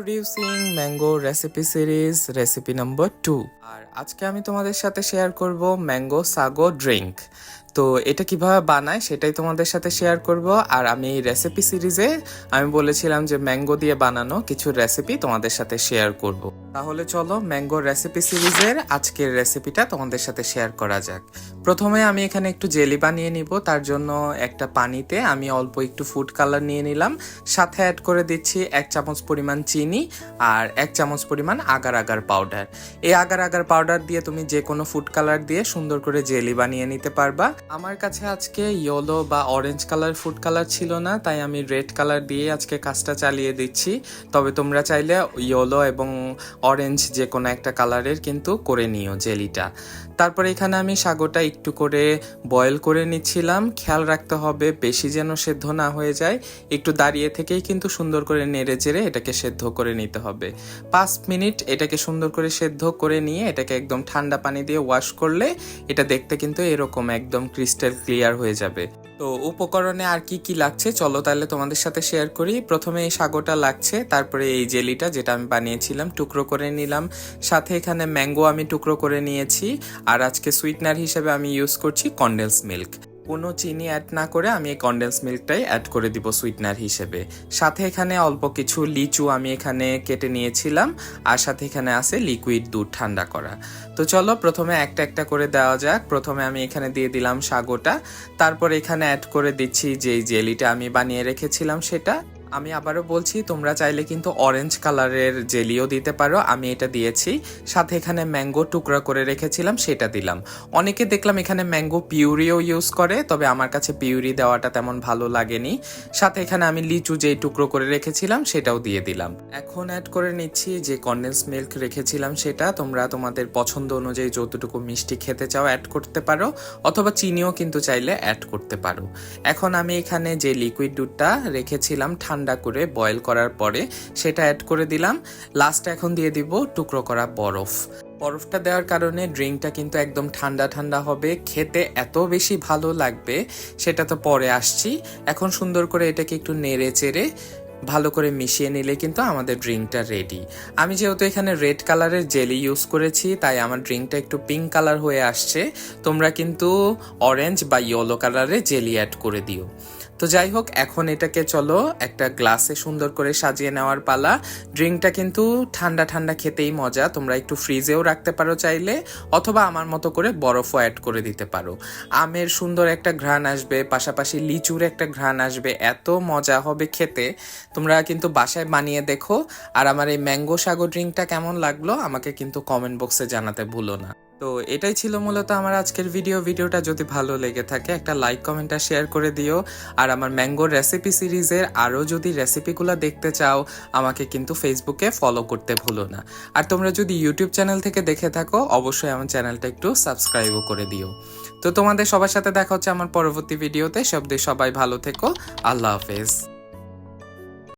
Introducing mango recipe series recipe number 2। আর আজকে আমি তোমাদের সাথে শেয়ার করব ম্যাঙ্গো সাগো ড্রিঙ্ক। তো এটা কিভাবে বানায় সেটাই তোমাদের সাথে শেয়ার করব। আর আমি এই রেসিপি সিরিজে আমি বলেছিলাম যে ম্যাঙ্গো দিয়ে বানানো কিছু রেসিপি তোমাদের সাথে শেয়ার করব। তাহলে চলো ম্যাঙ্গো রেসিপি সিরিজের আজকের রেসিপিটা তোমাদের সাথে শেয়ার করা যাক। প্রথমে আমি এখানে একটু জেলি বানিয়ে নিব। তার জন্য একটা পানিতে আমি অল্প একটু ফুড কালার নিয়ে নিলাম, সাথে অ্যাড করে দিচ্ছি 1 চামচ পরিমাণ চিনি আর 1 চামচ পরিমাণ আগার আগার পাউডার। এই আগার আগার পাউডার দিয়ে তুমি যে কোনো ফুড কালার দিয়ে সুন্দর করে জেলি বানিয়ে নিতে পারবা। আমার কাছে আজকে ইয়েলো বা অরেঞ্জ কালার ফুড কালার ছিল না, তাই আমি রেড কালার দিয়ে আজকে কাজটা চালিয়ে দিচ্ছি। তবে তোমরা চাইলে ইয়েলো এবং অরেঞ্জ যে কোনো একটা কালারের কিন্তু করে নিও জেলিটা। তারপরে এখানে আমি সাগোটা একটু করে বয়েল করে নিচ্ছিলাম। খেয়াল রাখতে হবে বেশি যেন সেদ্ধ না হয়ে যায়, একটু দাঁড়িয়ে থেকেই কিন্তু সুন্দর করে নেড়ে চেড়ে এটাকে সেদ্ধ করে নিতে হবে। 5 মিনিট এটাকে সুন্দর করে সেদ্ধ করে নিয়ে এটাকে একদম ঠান্ডা পানি দিয়ে ওয়াশ করলে এটা দেখতে কিন্তু এরকম একদম ক্রিস্টাল ক্লিয়ার হয়ে যাবে। তো উপকরণে আর কি কি লাগছে চলো তাহলে তোমাদের সাথে শেয়ার করি। প্রথমে এই সাগোটা লাগছে, তারপরে এই জেলিটা যেটা আমি বানিয়েছিলাম টুকরো করে নিলাম, সাথে এখানে ম্যাঙ্গো আমি টুকরো করে নিয়েছি। আর আজকে সুইটনার হিসেবে আমি ইউজ করছি কনডেন্স মিল্ক। কোনো চিনি অ্যাড না করে আমি এই কনডেন্স মিল্কটাই অ্যাড করে দিব সুইটনার হিসেবে। সাথে এখানে অল্প কিছু লিচু আমি এখানে কেটে নিয়েছিলাম, আর সাথে এখানে আছে লিকুইড দুধ ঠান্ডা করা। তো চলো প্রথমে একটা একটা করে দেওয়া যাক। প্রথমে আমি এখানে দিয়ে দিলাম সাগোটা, তারপর এখানে অ্যাড করে দিচ্ছি যে জেলিটা আমি বানিয়ে রেখেছিলাম সেটা। আমি আবারও বলছি তোমরা চাইলে কিন্তু অরেঞ্জ কালারের জেলিও দিতে পারো, আমি এটা দিয়েছি। সাথে এখানে ম্যাঙ্গো টুকরা করে রেখেছিলাম সেটা দিলাম। অনেকে দেখলাম এখানে ম্যাঙ্গো পিউরিও ইউজ করে, তবে আমার কাছে পিউরি দেওয়াটা তেমন ভালো লাগেনি। সাথে এখানে আমি লিচু যেই টুকরো করে রেখেছিলাম সেটাও দিয়ে দিলাম। এখন অ্যাড করে নিচ্ছি যে কনডেন্স মিল্ক রেখেছিলাম সেটা। তোমরা তোমাদের পছন্দ অনুযায়ী যতটুকু মিষ্টি খেতে চাও অ্যাড করতে পারো, অথবা চিনিও কিন্তু চাইলে অ্যাড করতে পারো। এখন আমি এখানে যে লিকুইড দুধটা রেখেছিলাম ঠান্ডা করে বয়েল করার পরে সেটা অ্যাড করে দিলাম। লাস্টে এখন দিয়ে দিব টুকরো করা বরফ। বরফটা দেওয়ার কারণে ড্রিঙ্কটা কিন্তু একদম ঠান্ডা ঠান্ডা হবে, খেতে এত বেশি ভালো লাগবে সেটা তো পরে আসছি। এখন সুন্দর করে এটাকে একটু নেড়ে চেড়ে ভালো করে মিশিয়ে নিলে কিন্তু আমাদের ড্রিঙ্কটা রেডি। আমি যেহেতু এখানে রেড কালারের জেলি ইউজ করেছি তাই আমার ড্রিঙ্কটা একটু পিঙ্ক কালার হয়ে আসছে। তোমরা কিন্তু অরেঞ্জ বা ইয়েলো কালারের জেলি অ্যাড করে দিও। তো যাই হোক, এখন এটাকে চলো একটা গ্লাসে সুন্দর করে সাজিয়ে নেওয়ার পালা। ড্রিঙ্কটা কিন্তু ঠান্ডা ঠান্ডা খেতেই মজা, তোমরা একটু ফ্রিজেও রাখতে পারো চাইলে, অথবা আমার মতো করে বরফও অ্যাড করে দিতে পারো। আমের সুন্দর একটা ঘ্রাণ আসবে, পাশাপাশি লিচুর একটা ঘ্রাণ আসবে, এত মজা হবে খেতে। তোমরা কিন্তু বাসায় বানিয়ে দেখো। আর আমার এই ম্যাঙ্গো সাগো ড্রিঙ্কটা কেমন লাগলো আমাকে কিন্তু কমেন্ট বক্সে জানাতে ভুলো না। তো এটাই ছিল মূলত আমার আজকের ভিডিওটা যদি ভালো লেগে থাকে একটা লাইক কমেন্ট আর শেয়ার করে দিও। আর আমার ম্যাঙ্গো রেসিপি সিরিজের আরও যদি রেসিপিগুলো দেখতে চাও আমাকে কিন্তু ফেসবুকে ফলো করতে ভুলো না। আর তোমরা যদি ইউটিউব চ্যানেল থেকে দেখে থাকো অবশ্যই আমার চ্যানেলটা একটু সাবস্ক্রাইবও করে দিও। তো তোমাদের সবার সাথে দেখা হচ্ছে আমার পরবর্তী ভিডিওতে। সবাই ভালো থেকো। আল্লাহ হাফেজ।